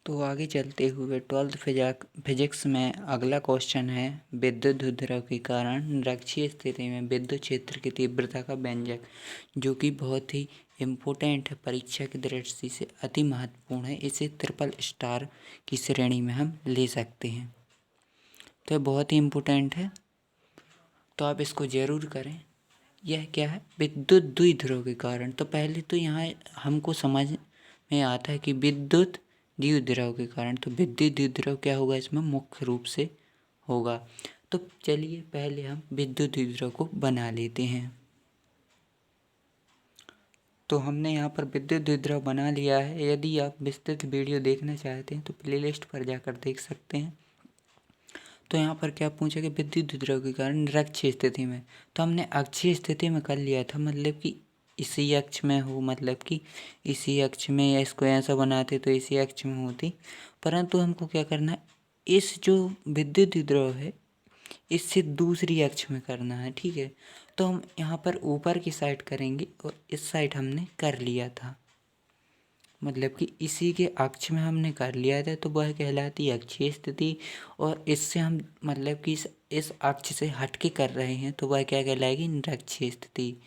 तो आगे चलते हुए 12th फिजिक्स में अगला क्वेश्चन है विद्युत द्विध्रुव के कारण निरक्षीय स्थिति में विद्युत क्षेत्र की तीव्रता का व्यंजक, जो कि बहुत ही इम्पोर्टेंट है, परीक्षा की दृष्टि से अति महत्वपूर्ण है। इसे ट्रिपल स्टार की श्रेणी में हम ले सकते हैं, तो ये बहुत ही इम्पोर्टेंट है, तो आप इसको ज़रूर करें। यह क्या है? विद्युत द्विध्रुव के कारण। तो पहले तो यहाँ हमको समझ में आता है कि विद्युत द्विध्रुव के कारण, तो विद्युत द्विध्रुव क्या होगा इसमें मुख्य रूप से होगा। तो चलिए पहले हम विद्युत द्विध्रुव को बना लेते हैं। तो हमने यहाँ पर विद्युत द्विध्रुव बना लिया है। यदि आप विस्तृत वीडियो देखना चाहते हैं तो प्लेलिस्ट पर जाकर देख सकते हैं। तो यहाँ पर क्या पूछा कि विद्युत द्विध्रुव के कारण निरक्षीय स्थिति में, तो हमने अक्षीय स्थिति में कर लिया था, मतलब कि इसी अक्ष में हो, मतलब कि इसी अक्ष में, या इसको ऐसा बनाते तो इसी अक्ष में होती, परंतु हमको क्या करना है, इस जो विद्युत द्विध्रुव है इससे दूसरी अक्ष में करना है। ठीक है, तो हम यहाँ पर ऊपर की साइड करेंगे और इस साइड हमने कर लिया था, मतलब कि इसी के अक्ष में हमने कर लिया था, तो वह कहलाती अक्षीय स्थिति। और इससे हम मतलब कि इस अक्ष से हट के कर रहे हैं, तो वह क्या कहलाएगी? निरक्षीय स्थिति।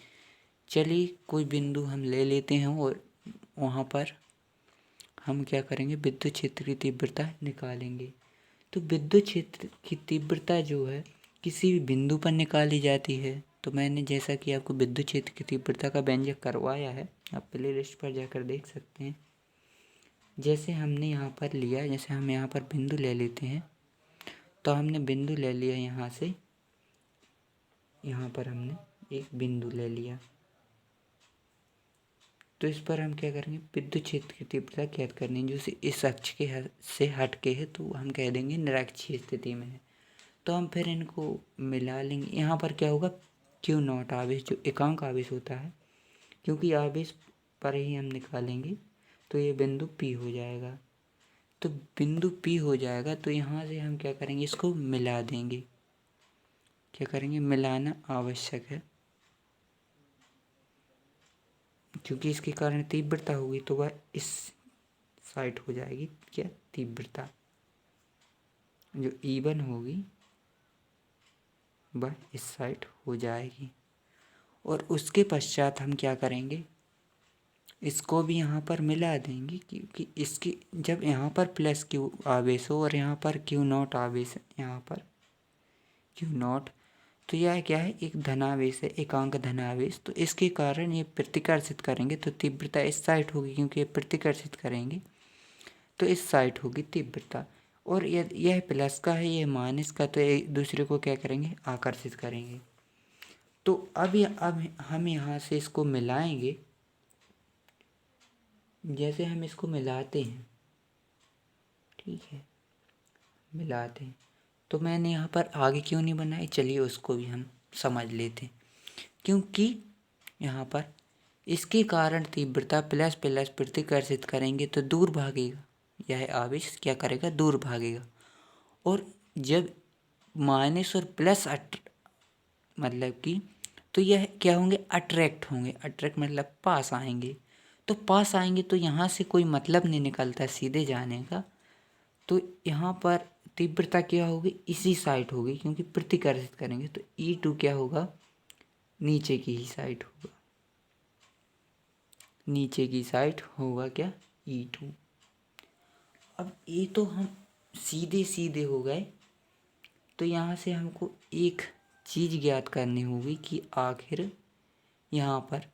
चलिए कोई बिंदु हम ले लेते हैं और वहाँ पर हम क्या करेंगे, विद्युत क्षेत्र की तीव्रता निकालेंगे। तो विद्युत क्षेत्र की तीव्रता जो है किसी भी बिंदु पर निकाली जाती है। तो मैंने जैसा कि आपको विद्युत क्षेत्र की तीव्रता का व्यंजक करवाया है, आप प्ले लिस्ट पर जाकर देख सकते हैं। जैसे हमने यहाँ पर लिया, जैसे हम यहाँ पर बिंदु ले लेते हैं, तो हमने बिंदु ले लिया यहाँ से, यहाँ पर हमने एक बिंदु ले लिया, तो इस पर हम क्या करेंगे, विद्युत क्षेत्र की तीव्रता ज्ञात करनी, जो इस अक्ष के से हट के है, तो हम कह देंगे निरक्षीय स्थिति में है। तो हम फिर इनको मिला लेंगे। यहाँ पर क्या होगा, क्यू नॉट आवेश, जो एकांक आवेश होता है, क्योंकि आवेश पर ही हम निकालेंगे, तो ये बिंदु P हो जाएगा। तो बिंदु P हो जाएगा, तो यहाँ से हम क्या करेंगे, इसको मिला देंगे। क्या करेंगे, मिलाना आवश्यक है, क्योंकि इसके कारण तीव्रता होगी, तो वह इस साइड हो जाएगी। क्या तीव्रता जो E1 होगी वह इस साइड हो जाएगी। और उसके पश्चात हम क्या करेंगे, इसको भी यहाँ पर मिला देंगे, क्योंकि इसकी जब यहाँ पर प्लस क्यू आवेश हो और यहाँ पर क्यू नॉट आवेश है, यहाँ पर क्यू नॉट, तो यह क्या है, एक धनावेश है, एकांक धनावेश। तो इसके कारण ये प्रतिकर्षित करेंगे, तो तीव्रता इस साइड होगी, क्योंकि ये प्रतिकर्षित करेंगे तो इस साइड होगी तीव्रता। और यह प्लस का है, यह माइनस का, तो एक दूसरे को क्या करेंगे, आकर्षित करेंगे। तो अब हम यहाँ से इसको मिलाएंगे। जैसे हम इसको मिलाते हैं, ठीक है, मिलाते हैं, तो मैंने यहाँ पर आगे क्यों नहीं बनाई, चलिए उसको भी हम समझ लेते हैं। क्योंकि यहाँ पर इसके कारण तीव्रता प्लस प्लस प्रतिकर्षित करेंगे तो दूर भागेगा, यह आवेश क्या करेगा, दूर भागेगा। और जब माइनस और प्लस मतलब कि, तो यह क्या होंगे, अट्रैक्ट होंगे। अट्रैक्ट मतलब पास आएंगे, तो पास आएंगे तो यहाँ से कोई मतलब नहीं निकलता सीधे जाने का। तो यहाँ पर तीव्रता क्या होगी, इसी साइड होगी, क्योंकि प्रतिकर्षित करेंगे, तो E2 क्या होगा, नीचे की ही साइड होगा, नीचे की साइड होगा क्या, E2। अब ये तो हम सीधे सीधे हो गए, तो यहाँ से हमको एक चीज़ ज्ञात करनी होगी कि आखिर यहाँ पर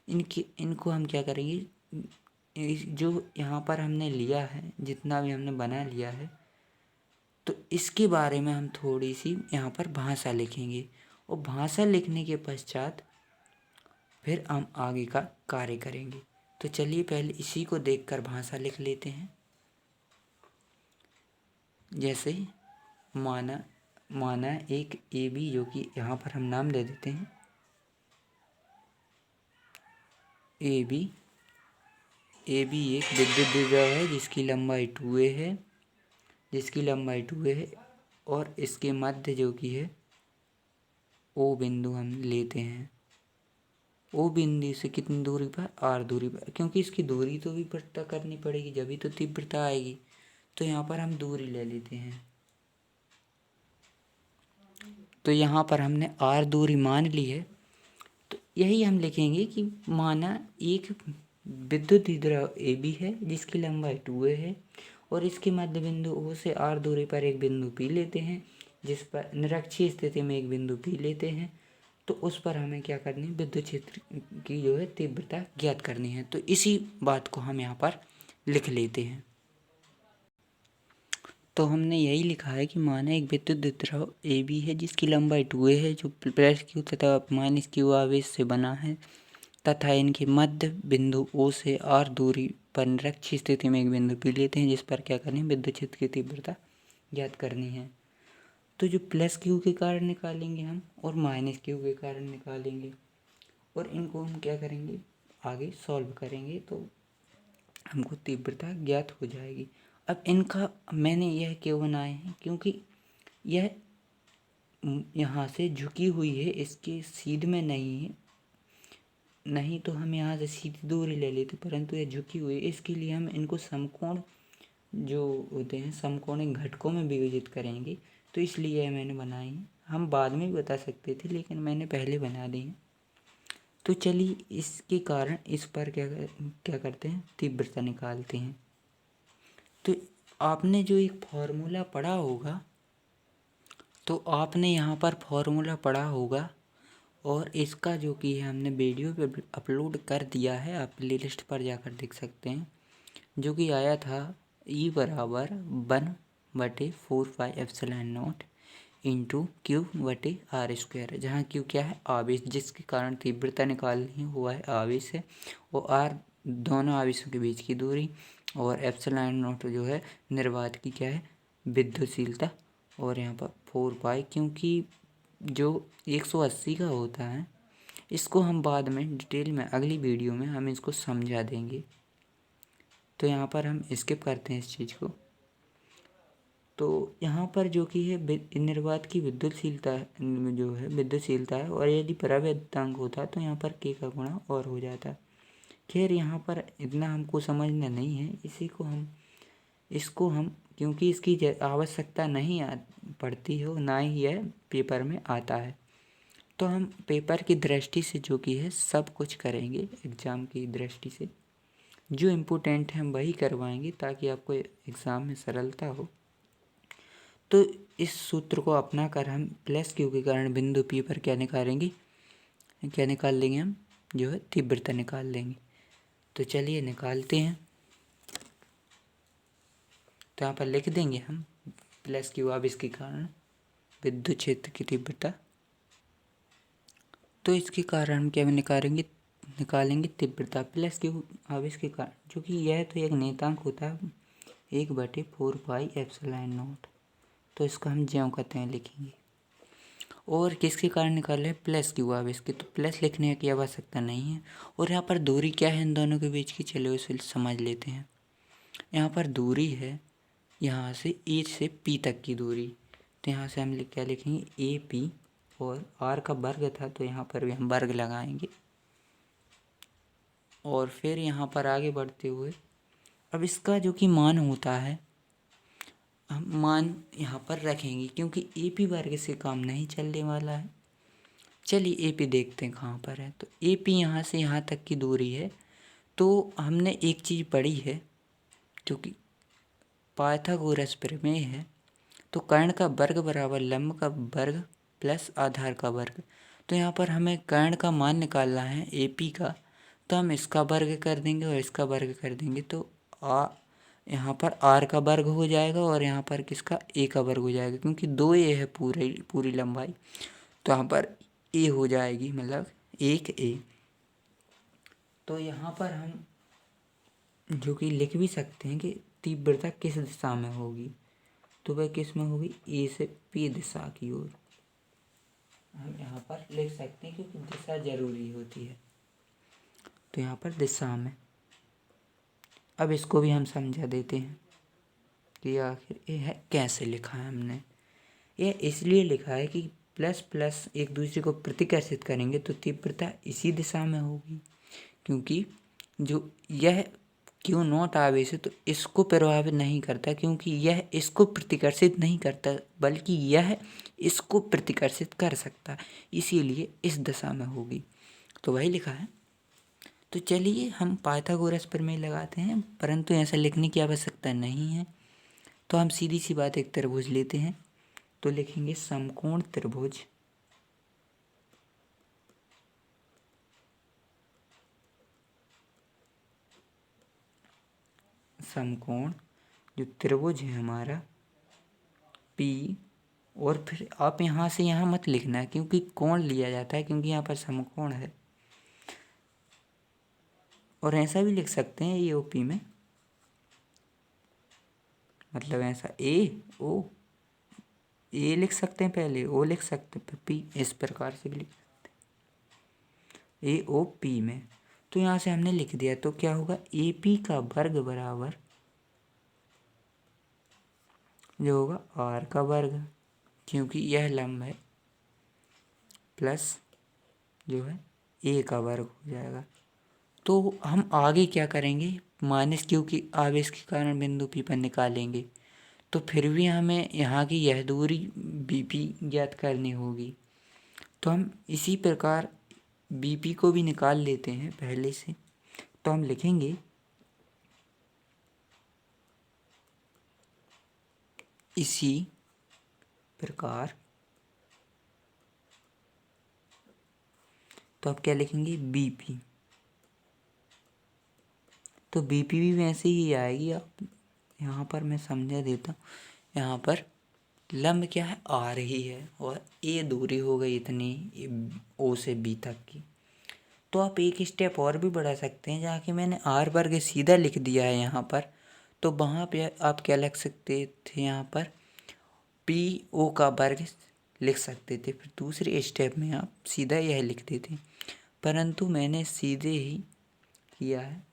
इनको हम क्या करेंगे, जो यहाँ पर हमने लिया है, जितना भी हमने बना लिया है, तो इसके बारे में हम थोड़ी सी यहाँ पर भाषा लिखेंगे। और भाषा लिखने के पश्चात फिर हम आगे का कार्य करेंगे। तो चलिए पहले इसी को देखकर भाषा लिख लेते हैं। जैसे माना एक AB, जो कि यहाँ पर हम नाम दे देते हैं AB। AB एक विद्युत द्विध्रुव है जिसकी लंबाई 2a है, और इसके मध्य जो कि है O बिंदु हम लेते हैं। O बिंदु से कितनी दूरी पर, R दूरी पर, क्योंकि इसकी दूरी तो भी पता करनी पड़ेगी, जब भी तो तीव्रता आएगी। तो यहाँ पर हम दूरी ले लेते हैं। तो यहाँ पर हमने r दूरी मान ली है। तो यही हम लिखेंगे कि माना एक विद्युत द्विध्रुव AB है जिसकी लंबाई 2a है और इसके मध्य बिंदु O से r दूरी पर एक बिंदु P लेते हैं, जिस पर निरक्षीय स्थिति में एक बिंदु P लेते हैं। तो उस पर हमें क्या करनी है, विद्युत क्षेत्र की जो है तीव्रता ज्ञात करनी है। तो इसी बात को हम यहाँ पर लिख लेते हैं। तो हमने यही लिखा है कि माना एक विद्युत द्विध्रुव AB है जिसकी लंबाई 2a है, जो प्लस Q तथा माइनस Q आवेश से बना है तथा इनके मध्य बिंदु O से R दूरी पर निरक्षीय स्थिति में एक बिंदु P लेते हैं, जिस पर क्या करनी है, विद्युत क्षेत्र की तीव्रता ज्ञात करनी है। तो जो प्लस Q के कारण निकालेंगे हम और माइनस Q के कारण निकालेंगे और इनको हम क्या करेंगे, आगे सॉल्व करेंगे तो हमको तीव्रता ज्ञात हो जाएगी। अब इनका मैंने यह क्यों बनाए हैं, क्योंकि यह यहाँ से झुकी हुई है, इसके सीध में नहीं है, नहीं तो हम यहाँ से सीधी दूरी ले लेते, परंतु यह झुकी हुई है। इसके लिए हम इनको समकोण जो होते हैं समकोणिक घटकों में विभाजित करेंगे। तो इसलिए यह मैंने बनाई है। हम बाद में भी बता सकते थे लेकिन मैंने पहले बना दी है। तो चलिए इसके कारण इस पर क्या करते हैं, तीव्रता निकालते हैं। तो आपने जो एक फॉर्मूला पढ़ा होगा, तो आपने यहाँ पर फॉर्मूला पढ़ा होगा और इसका जो कि है हमने वीडियो पे अपलोड कर दिया है, आप प्लेलिस्ट पर जाकर देख सकते हैं, जो कि आया था E बराबर 1/4πε0 इंटू Q/r², जहाँ Q क्या है, आवेश, जिसके कारण तीव्रता निकालनी हुआ है आवेश है, और R दोनों आवेशों के बीच की दूरी, और ε0 जो है निर्वात की क्या है, विद्युतशीलता, और यहाँ पर 4π, क्योंकि जो 180 का होता है, इसको हम बाद में डिटेल में अगली वीडियो में हम इसको समझा देंगे। तो यहाँ पर हम स्किप करते हैं इस चीज़ को। तो यहाँ पर जो कि है निर्वात की विद्युतशीलता जो है विद्युतशीलता है, और यदि परावैद्युतांक होता तो यहाँ पर k का गुणा और हो जाता। खैर यहाँ पर इतना हमको समझना नहीं है, इसको हम क्योंकि इसकी आवश्यकता नहीं पड़ती हो, ना ही यह पेपर में आता है, तो हम पेपर की दृष्टि से जो कि है सब कुछ करेंगे, एग्ज़ाम की दृष्टि से जो इम्पोर्टेंट है हम वही करवाएंगे ताकि आपको एग्ज़ाम में सरलता हो। तो इस सूत्र को अपना कर हम प्लस Q के कारण बिंदु P पर क्या निकाल लेंगे, हम जो है तीव्रता निकाल लेंगे। तो चलिए निकालते हैं। तो यहाँ पर लिख देंगे हम प्लस Q आवेश के कारण विद्युत क्षेत्र की तीव्रता। तो इसके कारण हम क्या निकालेंगे तीव्रता प्लस Q आवेश के कारण, जो कि यह तो एक नियतांक होता है 1/4πε0। तो इसको हम ज्यों कहते हैं लिखेंगे। और किसके कारण निकाल रहे हैं, प्लस Q आवेश के, तो प्लस लिखने की आवश्यकता नहीं है। और यहाँ पर दूरी क्या है इन दोनों के बीच की, चलो इसे समझ लेते हैं। यहाँ पर दूरी है यहाँ से A से P तक की दूरी, तो यहाँ से हम क्या लिखेंगे, AP, और R का वर्ग था तो यहाँ पर भी हम वर्ग लगाएंगे। और फिर यहाँ पर आगे बढ़ते हुए अब इसका जो कि मान होता है हम मान यहाँ पर रखेंगे, क्योंकि AP वर्ग से काम नहीं चलने वाला है। चलिए AP देखते हैं कहाँ पर है। तो AP यहाँ से यहाँ तक की दूरी है। तो हमने एक चीज़ पढ़ी है जो कि पाइथागोरस प्रमेय है, तो कर्ण का वर्ग बराबर लंब का वर्ग प्लस आधार का वर्ग। तो यहाँ पर हमें कर्ण का मान निकालना है AP का, तो हम इसका वर्ग कर देंगे और इसका वर्ग कर देंगे, तो यहाँ पर R का वर्ग हो जाएगा और यहाँ पर किसका, A का वर्ग हो जाएगा, क्योंकि 2A है पूरी लंबाई, तो यहाँ पर A हो जाएगी, मतलब 1A। तो यहाँ पर हम जो कि लिख भी सकते हैं कि तीव्रता किस दिशा में होगी, तो वह किस में होगी, A से P दिशा की ओर हम यहाँ पर लिख सकते हैं, क्योंकि दिशा जरूरी होती है। तो यहाँ पर दिशा में, अब इसको भी हम समझा देते हैं कि आखिर यह कैसे लिखा है हमने। यह इसलिए लिखा है कि प्लस प्लस एक दूसरे को प्रतिकर्षित करेंगे तो तीव्रता इसी दिशा में होगी, क्योंकि जो यह क्यों नॉट आवेश है तो इसको प्रभावित नहीं करता, क्योंकि यह इसको प्रतिकर्षित नहीं करता बल्कि यह इसको प्रतिकर्षित कर सकता, इसीलिए इस दिशा में होगी। तो वही लिखा है। तो चलिए हम पाइथागोरस प्रमेय लगाते हैं, परंतु ऐसा लिखने की आवश्यकता नहीं है। तो हम सीधी सी बात एक त्रिभुज लेते हैं, तो लिखेंगे समकोण त्रिभुज। समकोण जो त्रिभुज है हमारा पी, और फिर आप यहाँ से यहाँ मत लिखना क्योंकि कोण लिया जाता है, क्योंकि यहाँ पर समकोण है। और ऐसा भी लिख सकते हैं ए ओ पी में, मतलब ऐसा ए ओ, ए लिख सकते हैं पहले, ओ लिख सकते हैं पी, इस प्रकार से भी लिख सकते हैं ए ओ पी में। तो यहाँ से हमने लिख दिया, तो क्या होगा ए पी का वर्ग बराबर जो होगा आर का वर्ग, क्योंकि यह लंब है, प्लस जो है ए का वर्ग हो जाएगा। तो हम आगे क्या करेंगे, माइनस क्यू की आवेश के कारण बिंदु पी पर निकालेंगे। तो फिर भी हमें यहाँ की यह दूरी बी पी ज्ञात करनी होगी। तो हम इसी प्रकार बी पी को भी निकाल लेते हैं पहले से। तो हम लिखेंगे इसी प्रकार, तो आप क्या लिखेंगे बी पी। तो बी पी भी वैसे ही आएगी। आप यहाँ पर मैं समझा देता हूँ, यहाँ पर लंब क्या है आ रही है और ए दूरी हो गई इतनी ओ से बी तक की। तो आप एक स्टेप और भी बढ़ा सकते हैं, जहाँ कि मैंने आर वर्ग सीधा लिख दिया है यहाँ पर, तो वहाँ पे आप क्या लिख सकते थे, यहाँ पर पी ओ का वर्ग लिख सकते थे। फिर दूसरे स्टेप में आप सीधा यह लिखते थे, परंतु मैंने सीधे ही किया है।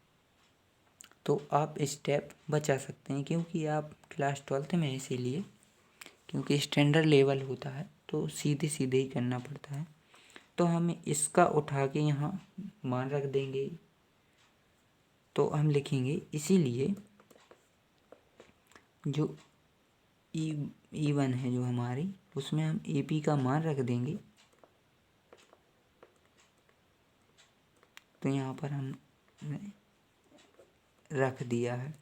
तो आप स्टेप बचा सकते हैं, क्योंकि आप क्लास 12th में, इसीलिए क्योंकि स्टैंडर्ड लेवल होता है तो सीधे सीधे ही करना पड़ता है। तो हम इसका उठा के यहाँ मान रख देंगे। तो हम लिखेंगे इसीलिए जो ई वन है जो हमारी, उसमें हम ए पी का मान रख देंगे। तो यहाँ पर हम रख दिया है।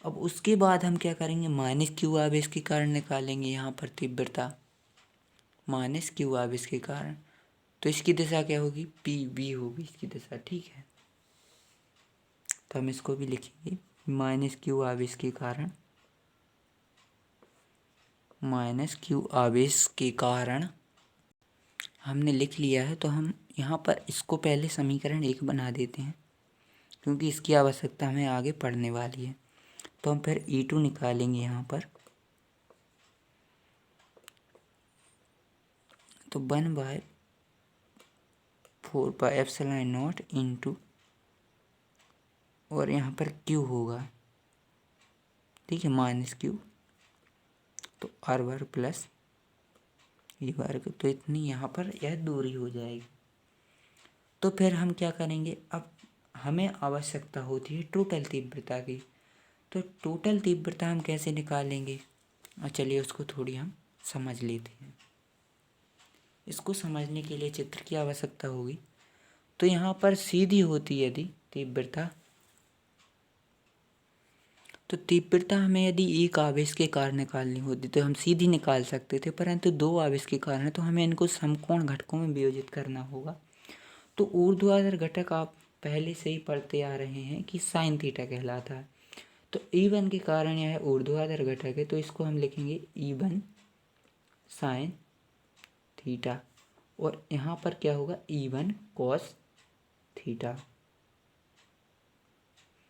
अब उसके बाद हम क्या करेंगे, माइनस क्यू आवेश के कारण निकालेंगे यहाँ पर तीव्रता, माइनस क्यू आवेश के कारण। तो इसकी दिशा क्या होगी, पी बी होगी इसकी दिशा, ठीक है। तो हम इसको भी लिखेंगे माइनस क्यू आवेश के कारण, माइनस क्यू आवेश के कारण हमने लिख लिया है। तो हम यहाँ पर इसको पहले समीकरण 1 बना देते हैं, क्योंकि इसकी आवश्यकता हमें आगे पड़ने वाली है। तो हम फिर E2 निकालेंगे यहाँ पर। तो 1/4πε0 इंटू, और यहाँ पर Q होगा, ठीक है, माइनस Q, तो R वर्ग प्लस E वर्ग। तो इतनी यहाँ पर यह दूरी हो जाएगी। तो फिर हम क्या करेंगे, अब हमें आवश्यकता होती है टोटल तीव्रता की। तो टोटल तीव्रता हम कैसे निकालेंगे, और चलिए उसको थोड़ी हम समझ लेते हैं। इसको समझने के लिए चित्र की आवश्यकता होगी। तो यहाँ पर सीधी होती यदि तीव्रता, तो तीव्रता हमें यदि एक आवेश के कारण निकालनी होती तो हम सीधी निकाल सकते थे, परंतु दो आवेश के कारण है तो हमें इनको समकोण घटकों में वियोजित करना होगा। तो ऊर्ध्वाधर घटक आप पहले से ही पढ़ते आ रहे हैं कि साइन थीटा कहलाता है। तो E1 के कारण यह ऊर्ध्वाधर घटक है, तो इसको हम लिखेंगे E1 साइन थीटा, और यहाँ पर क्या होगा E1 कॉस थीटा।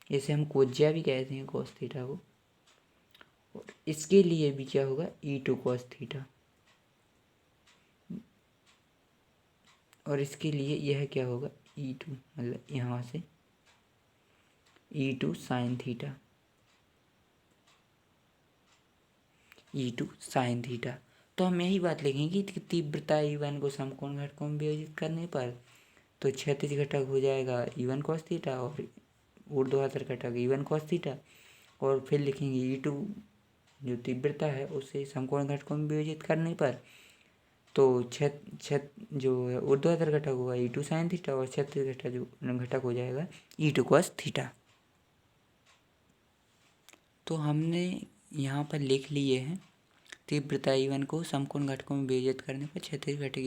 इसे हम कोज्या भी कहते हैं कॉस थीटा को। और इसके लिए भी क्या होगा E2 कॉस थीटा, और इसके लिए यह क्या होगा E2, मतलब यहाँ से E2 sine theta, E2 sine theta. तो हम यही बात लिखेंगे कि तीव्रता E1 को समकोण घटकों में विभाजित करने पर तो क्षैतिज घटक हो जाएगा E1 cos थीटा और ऊर्ध्वाधर घटक E1 cos थीटा। और फिर लिखेंगे E2 जो तीव्रता है उसे समकोण घटकों में विभाजित करने पर तो जो ऊर्ध्वाधर घटक होगा E2 sin थीटा और क्षैतिज घटक जो घटक हो जाएगा E2 cos थीटा। तो हमने यहाँ पर लिख लिए हैं तीव्रता E1 को समकोण घटकों में विभाजित करने पर क्षैतिज घटक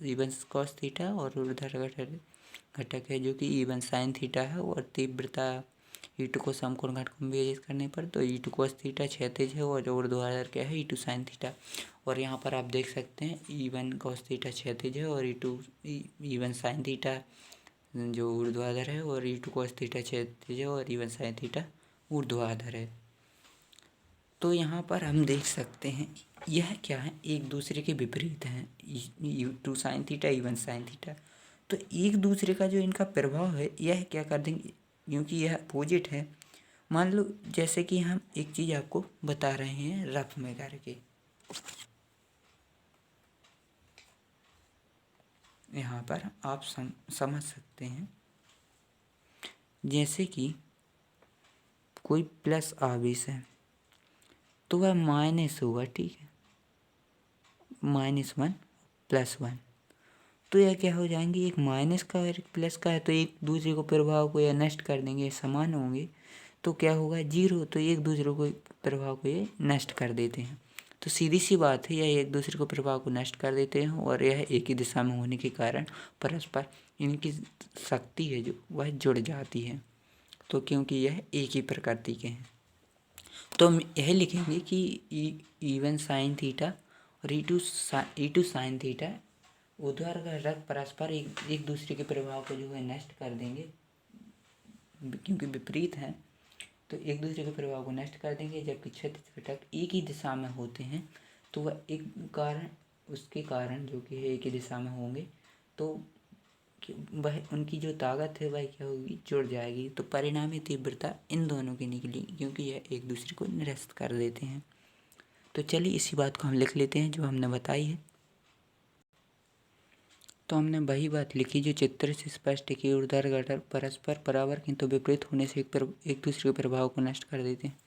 E1 cos थीटा और ऊर्ध्वाधर घटक है जो कि E1 sin थीटा है। और तीव्रता E2 को समकोण घटकों में विभाजित करने पर तो E2 cos थीटा क्षैतिज है और ऊर्ध्वाधर क्या है E2 sin थीटा। और यहाँ पर आप देख सकते हैं E1 cos थीटा क्षैतिज है और E1 sin थीटा जो ऊर्ध्वाधर है और E2 cos थीटा क्षैतिज है और E1 sin थीटा ऊर्ध्वाधर है। तो यहाँ पर हम देख सकते हैं यह क्या है, एक दूसरे के विपरीत हैं E2 sin theta E1 sin theta. तो एक दूसरे का जो इनका प्रभाव है यह क्या कर देंगे, क्योंकि यह अपोजिट है। मान लो जैसे कि हम एक चीज़ आपको बता रहे हैं रफ में करके, यहाँ पर आप समझ सकते हैं। जैसे कि कोई प्लस आवेश है तो वह माइनस होगा, ठीक है, -1 +1। तो यह क्या हो जाएंगे, एक माइनस का और एक प्लस का है तो एक दूसरे को प्रभाव को यह नष्ट कर देंगे, समान होंगे तो क्या होगा 0। तो एक दूसरे को प्रभाव को ये नष्ट कर देते हैं। तो सीधी सी बात है, यह एक दूसरे को प्रभाव को नष्ट कर देते हैं और यह एक ही दिशा में होने के कारण परस्पर इनकी शक्ति है जो वह जुड़ जाती है। तो क्योंकि यह एक ही प्रकृति के हैं तो हम यह लिखेंगे कि E1 sin थीटा और E2 sin थीटा ऊर्ध्वाधर घटक परस्पर एक दूसरे के प्रभाव को जो है नष्ट कर देंगे, क्योंकि विपरीत हैं तो एक दूसरे के प्रभाव को नष्ट कर देंगे। जबकि क्षैतिज घटक एक ही दिशा में होते हैं तो वह उसके कारण जो कि एक ही दिशा में होंगे तो वह उनकी जो ताकत है वह क्या होगी, जुड़ जाएगी। तो परिणामी तीव्रता इन दोनों की निकली, क्योंकि यह एक दूसरे को निरस्त कर देते हैं। तो चलिए इसी बात को हम लिख लेते हैं जो हमने बताई है। तो हमने वही बात लिखी जो चित्र से स्पष्ट है कि ऊर्ध्वाधर घटक परस्पर बराबर किंतु विपरीत होने से एक दूसरे के प्रभाव को नष्ट कर देते हैं।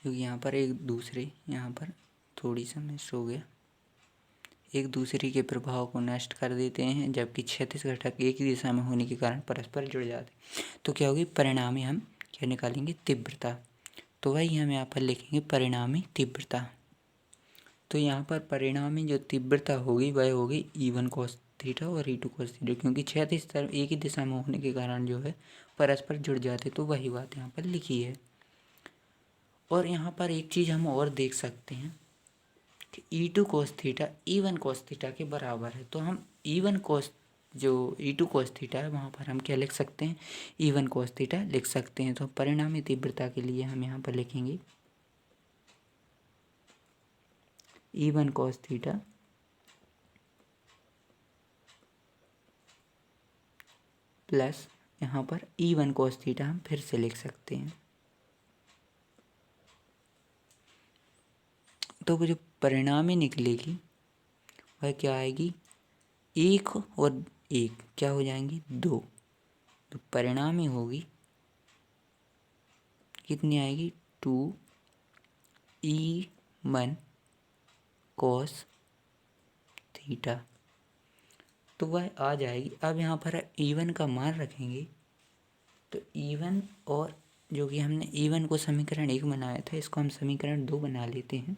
क्योंकि यहाँ पर यहाँ पर थोड़ी सा मिस हो गया, एक दूसरे के प्रभाव को नष्ट कर देते हैं, जबकि क्षैतिज घटक एक ही दिशा में होने के कारण परस्पर जुड़ जाते हैं। तो क्या होगी, परिणामी हम क्या निकालेंगे, तीव्रता। तो वही हम यहाँ पर लिखेंगे परिणामी तीव्रता। तो यहाँ पर परिणामी जो तीव्रता होगी वह होगी E1 cos थीटा और E2 cos थीटा, क्योंकि क्षैतिज तरफ एक ही दिशा में होने के कारण जो है परस्पर जुड़ जाते। तो वही बात यहाँ पर लिखी है। और यहाँ पर एक चीज़ हम और देख सकते हैं कि E2 cos theta E1 cos theta के बराबर है। तो हम E1 cos जो E2 cos थीटा है वहाँ पर हम क्या लिख सकते हैं, E1 cos थीटा लिख सकते हैं। तो परिणामी तीव्रता के लिए हम यहाँ पर लिखेंगे E1 cos थीटा प्लस यहाँ पर E1 cos थीटा हम फिर से लिख सकते हैं। तो वो जो परिणामी निकलेगी वह क्या आएगी, 1 और 1 क्या हो जाएंगी, 2। तो परिणामी होगी कितनी आएगी, 2E1 cos थीटा। तो वह आ जाएगी। अब यहाँ पर E1 का मान रखेंगे तो E1 और जो कि हमने E1 को समीकरण 1 बनाया था इसको हम समीकरण 2 बना लेते हैं।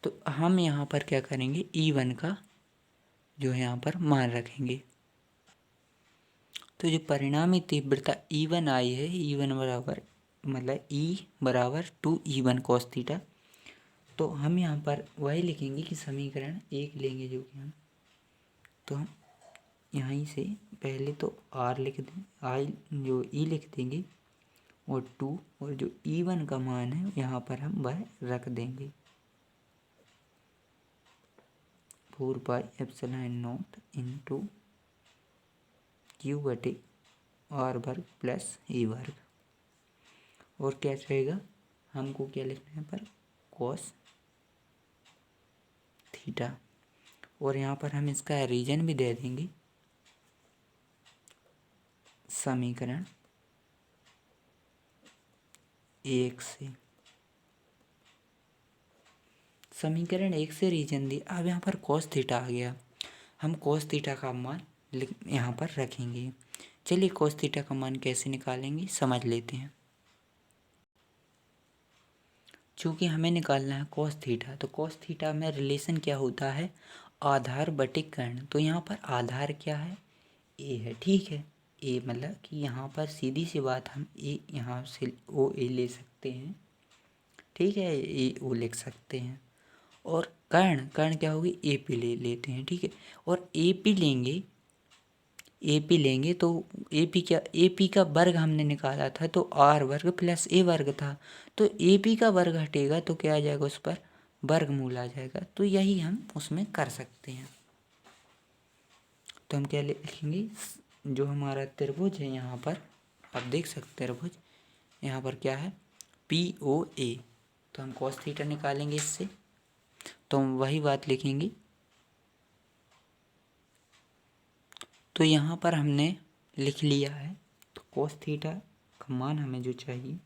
तो हम यहाँ पर क्या करेंगे, E1 का जो है यहाँ पर मान रखेंगे। तो जो परिणामी तीव्रता E1 आई है, E1 बराबर मतलब E बराबर 2E1 cos थीटा। तो हम यहाँ पर वही लिखेंगे कि समीकरण 1 लेंगे जो कि हम, तो हम यहीं से पहले तो R लिख दें, आई जो E लिख देंगे और 2 और जो E1 का मान है यहाँ पर हम वह रख देंगे 4πε0 इंटू Q/R वर्ग प्लस E वर्ग। और क्या रहेगा, हमको क्या लिखना है पर cos थीटा। और यहाँ पर हम इसका रीजन भी दे देंगे समीकरण 1 से। समीकरण 1 से रीजन दी। अब यहाँ पर cos थीटा आ गया, हम cos थीटा का मान यहाँ पर रखेंगे। चलिए cos थीटा का मान कैसे निकालेंगे समझ लेते हैं। चूँकि हमें निकालना है cos थीटा, तो cos थीटा में रिलेशन क्या होता है, आधार बटे कर्ण। तो यहाँ पर आधार क्या है, a है, ठीक है। a मतलब कि यहाँ पर सीधी सी बात हम a यहाँ से ओ ए ले सकते हैं, ठीक है, ए ओ लिख सकते हैं। और कर्ण, कर्ण क्या होगी, ए पी ले लेते हैं, ठीक है। और ए पी लेंगे, ए पी लेंगे तो ए पी क्या, ए पी का वर्ग हमने निकाला था तो आर वर्ग प्लस ए वर्ग था, तो ए पी का वर्ग हटेगा तो क्या आ जाएगा, उस पर वर्गमूल आ जाएगा। तो यही हम उसमें कर सकते हैं। तो हम क्या लिखेंगे, जो हमारा त्रिभुज है यहाँ पर आप देख सकते हैं, त्रिभुज यहाँ पर क्या है, पी ओ ए। तो हम cos थीटा निकालेंगे इससे, तो हम वही बात लिखेंगे। तो यहाँ पर हमने लिख लिया है। तो cos थीटा का मान हमें जो चाहिए,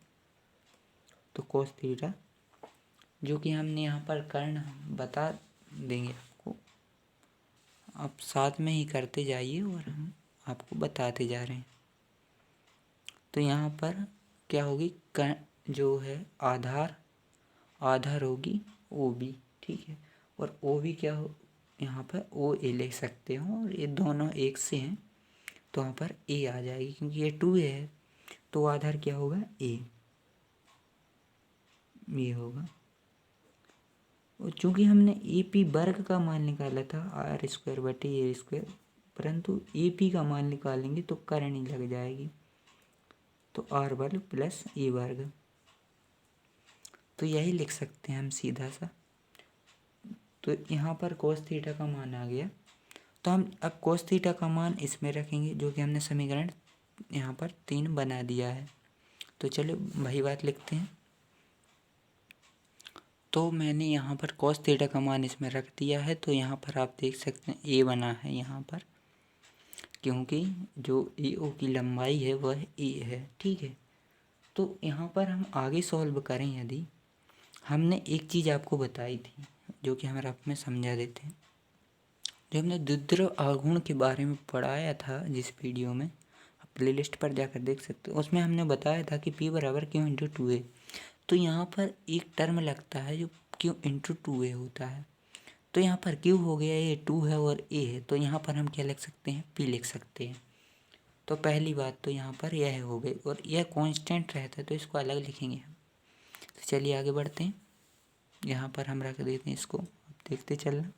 तो cos थीटा जो कि हमने यहाँ पर कर्ण बता देंगे आपको, आप साथ में ही करते जाइए और हम आपको बताते जा रहे हैं। तो यहाँ पर क्या होगी, कर्ण जो है आधार, आधार होगी ओ बी, ठीक है। और ओ बी क्या हो, यहाँ पर ओ ए ले सकते हो, और ये दोनों एक से हैं तो यहाँ पर ए आ जाएगी, क्योंकि ये 2 है तो आधार क्या होगा, ए, ये होगा। और चूँकि हमने ए पी वर्ग का मान निकाला था आर स्क्वायर बटे ए स्क्वायर, परंतु ए पी का मान निकालेंगे तो कर्ण ही लग जाएगी, तो आर वर्ग प्लस ए वर्ग। तो यही लिख सकते हैं हम सीधा सा। तो यहाँ पर cos थीटा का मान आ गया, तो हम अब cos थीटा का मान इसमें रखेंगे, जो कि हमने समीकरण यहाँ पर 3 बना दिया है। तो चलो वही बात लिखते हैं। तो मैंने यहाँ पर cos थीटा का मान इसमें रख दिया है। तो यहाँ पर आप देख सकते हैं ए बना है यहाँ पर, क्योंकि जो ए ओ की लंबाई है वह ए है, ठीक है। तो यहाँ पर हम आगे सॉल्व करें, यदि हमने एक चीज़ आपको बताई थी जो कि हम आप में समझा देते हैं। जो हमने द्विध्रुव आघूर्ण के बारे में पढ़ाया था जिस वीडियो में, आप प्लेलिस्ट पर जाकर देख सकते हो, उसमें हमने बताया था कि P बराबर क्यू इंटू 2a। तो यहाँ पर एक टर्म लगता है जो क्यू इंटू 2a होता है। तो यहाँ पर क्यू हो गया, ये 2 है और a है, तो यहाँ पर हम क्या लिख सकते हैं, P लिख सकते हैं। तो पहली बात तो यहाँ पर यह हो गई, और यह कांस्टेंट रहता है तो इसको अलग लिखेंगे हम। तो चलिए आगे बढ़ते हैं। यहाँ पर हम रख देते हैं इसको, अब देखते चलना।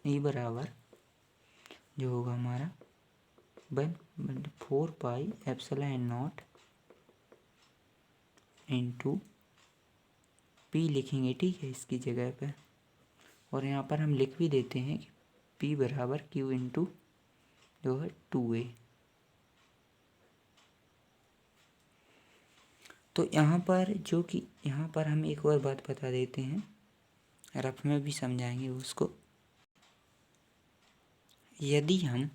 ई बराबर जो होगा हमारा 4 pi epsilon not into P लिखेंगे, ठीक है, इसकी जगह पे। और यहाँ पर हम लिख भी देते हैं कि पी बराबर क्यू इंटू जो है 2a। तो यहाँ पर जो कि यहाँ पर हम एक और बात बता देते हैं, रफ में भी समझाएंगे उसको। यदि हम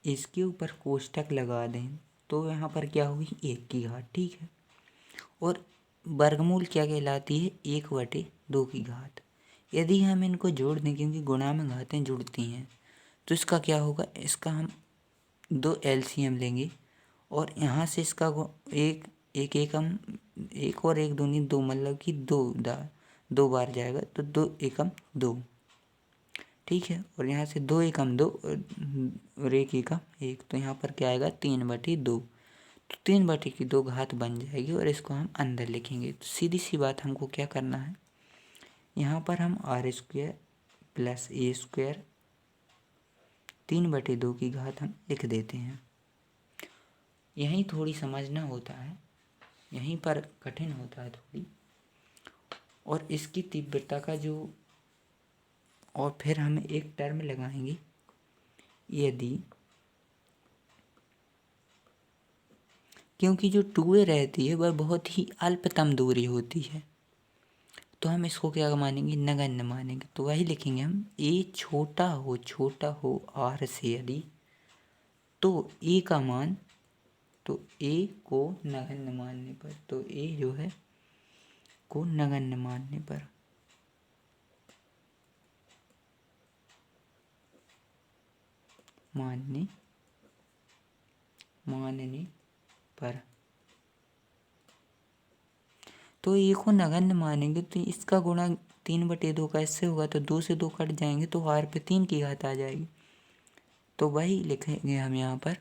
इसके ऊपर कोष्टक लगा दें तो यहाँ पर क्या होगी, 1 की घात, ठीक है। और वर्गमूल क्या कहलाती है, 1/2 की घात। यदि हम इनको जोड़ दें, क्योंकि गुणा में घातें जुड़ती हैं, तो इसका क्या होगा, इसका हम 2 LCM लेंगे, और यहाँ से इसका एक एक एकम, एक और एक दूनी 2, मतलब कि 2 बार जाएगा, तो 2 एकम 2, ठीक है। और यहाँ से 2 एकम 2 और 1 एकम 1, तो यहाँ पर क्या आएगा, 3/2। तो 3/2 घात बन जाएगी, और इसको हम अंदर लिखेंगे। तो सीधी सी बात, हमको क्या करना है, यहाँ पर हम r square plus a square 3/2 की घात हम लिख देते हैं। यहीं थोड़ी समझना होता है, यहीं पर कठिन होता है थोड़ी। और इसकी तीव्रता का जो, और फिर हम एक टर्म लगाएंगे, यदि, क्योंकि जो 2a रहती है वह बहुत ही अल्पतम दूरी होती है, तो हम इसको क्या मानेंगे, नगण्य मानेंगे। तो वही लिखेंगे हम, ए छोटा हो आर से यदि, तो ए का मान, तो ए को नगण्य मानने पर, तो ए जो है को नगण्य मानने पर, मानने पर, तो ए को नगण्य मानेंगे तो इसका गुणा 3/2 का इससे होगा, तो 2 से 2 कट जाएंगे, तो आर पे 3 की घात आ जाएगी। तो वही लिखेंगे हम यहाँ पर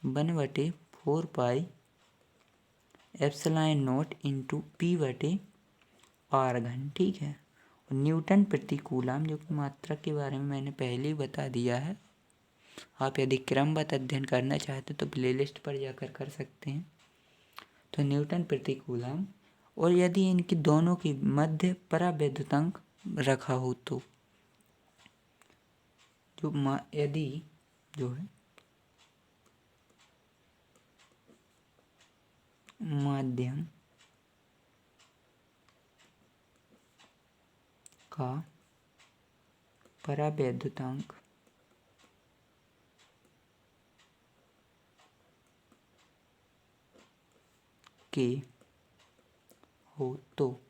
1/4 pi epsilon not into P बटे आर घन। ठीक है। और न्यूटन प्रति कूलम, जो कि मात्रा के बारे में मैंने पहले ही बता दिया है। आप यदि क्रमबद्ध अध्ययन करना चाहते तो प्लेलिस्ट पर जाकर कर सकते हैं। तो न्यूटन प्रति कूलम, और यदि इनकी दोनों की मध्य परावैद्युतांक रखा हो तो, यदि जो है माध्यम का परावैद्युतांक के हो तो,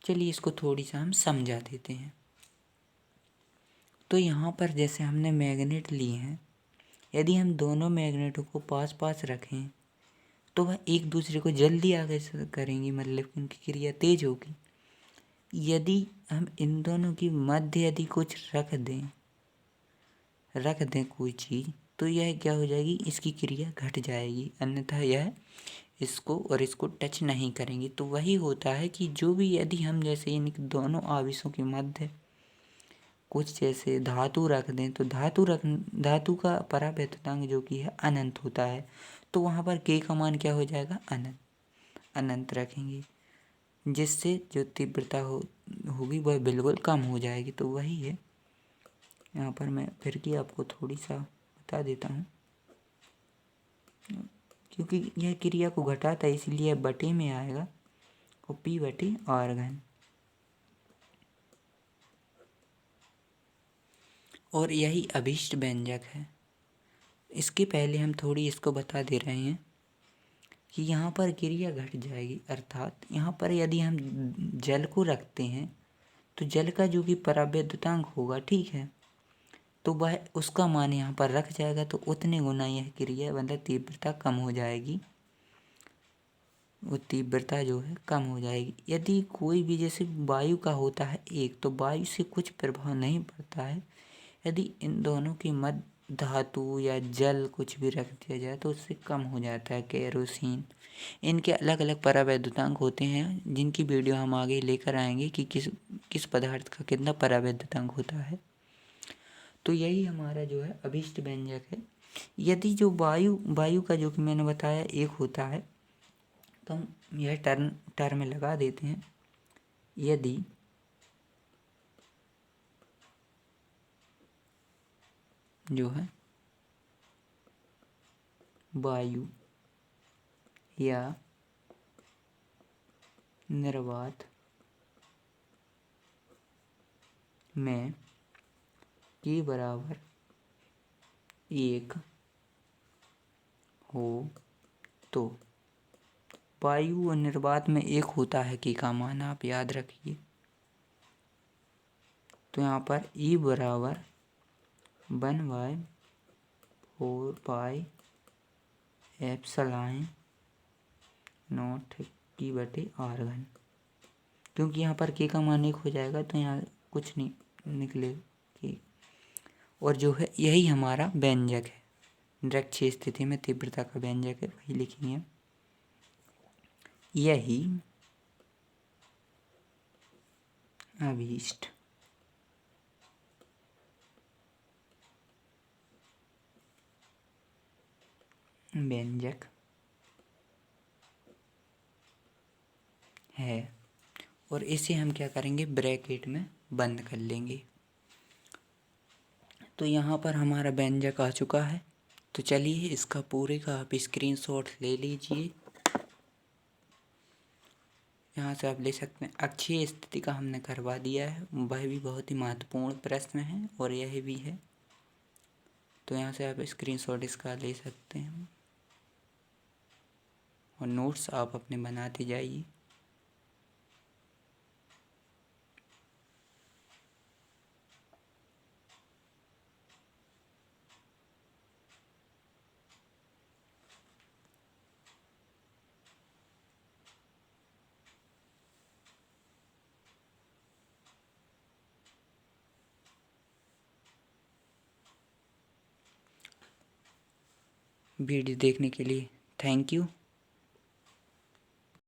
चलिए इसको थोड़ी सा हम समझा देते हैं। तो यहाँ पर जैसे हमने मैग्नेट लिए हैं, यदि हम दोनों मैग्नेटों को पास पास रखें तो वह एक दूसरे को जल्दी आगे करेंगी, मतलब कि उनकी क्रिया तेज होगी। यदि हम इन दोनों की मध्य यदि कुछ रख दें कोई चीज़, तो यह क्या हो जाएगी, इसकी क्रिया घट जाएगी, अन्यथा यह इसको और इसको टच नहीं करेंगी। तो वही होता है कि जो भी यदि हम जैसे इन दोनों आवेशों के मध्य कुछ जैसे धातु रख दें, तो धातु का परावैद्युतांक जो कि है अनंत होता है, तो वहाँ पर के का मान क्या हो जाएगा, अनंत रखेंगे, जिससे जो तीव्रता होगी वह बिल्कुल कम हो जाएगी। तो वही है, यहाँ पर मैं फिर की आपको थोड़ी सा बता देता हूँ, क्योंकि यह क्रिया को घटाता है इसलिए बटे में आएगा, और पी बटे आर घन। और यही अभीष्ट व्यंजक है। इसके पहले हम थोड़ी इसको बता दे रहे हैं कि यहाँ पर क्रिया घट जाएगी, अर्थात यहाँ पर यदि हम जल को रखते हैं तो जल का जो कि परावैद्युतांक होगा, ठीक है, तो वह उसका मान यहाँ पर रख जाएगा, तो उतने गुना यह क्रिया मतलब तीव्रता कम हो जाएगी, वो तीव्रता जो है कम हो जाएगी। यदि कोई भी जैसे वायु का होता है एक, तो वायु से कुछ प्रभाव नहीं पड़ता है। यदि इन दोनों की मध्य धातु या जल कुछ भी रख दिया जाए तो उससे कम हो जाता है, केरोसिन। इनके अलग अलग परावैद्युतांक होते हैं, जिनकी वीडियो हम आगे लेकर आएंगे कि किस पदार्थ का कितना परावैद्युतांक होता है। तो यही हमारा जो है अभीष्ट व्यंजक है। यदि जो वायु का जो कि मैंने बताया एक होता है, तो हम यह टर्म लगा देते हैं। यदि जो है वायु या निर्वात में के बराबर 1 हो तो, वायु और निर्वात में 1 होता है के का मान, आप याद रखिए। तो यहाँ पर E बराबर 1/4 पाई एप्सिलॉन नॉट की बटे आर घन, क्योंकि यहाँ पर के का मान 1 हो जाएगा तो यहाँ कुछ नहीं निकलेगा। और जो है यही हमारा व्यंजक है, निरक्षीय स्थिति में तीव्रता का व्यंजक है, वही लिखेंगे। यही अभीष्ट व्यंजक है, और इसे हम क्या करेंगे, ब्रैकेट में बंद कर लेंगे। तो यहाँ पर हमारा व्यंजक आ चुका है। तो चलिए इसका पूरे का आप स्क्रीनशॉट ले लीजिए। यहाँ से आप ले सकते हैं। अक्षीय स्थिति का हमने करवा दिया है, वह भी बहुत ही महत्वपूर्ण प्रश्न है और यह भी है, तो यहाँ से आप स्क्रीनशॉट इसका ले सकते हैं और नोट्स आप अपने बनाते जाइए। वीडियो देखने के लिए थैंक यू।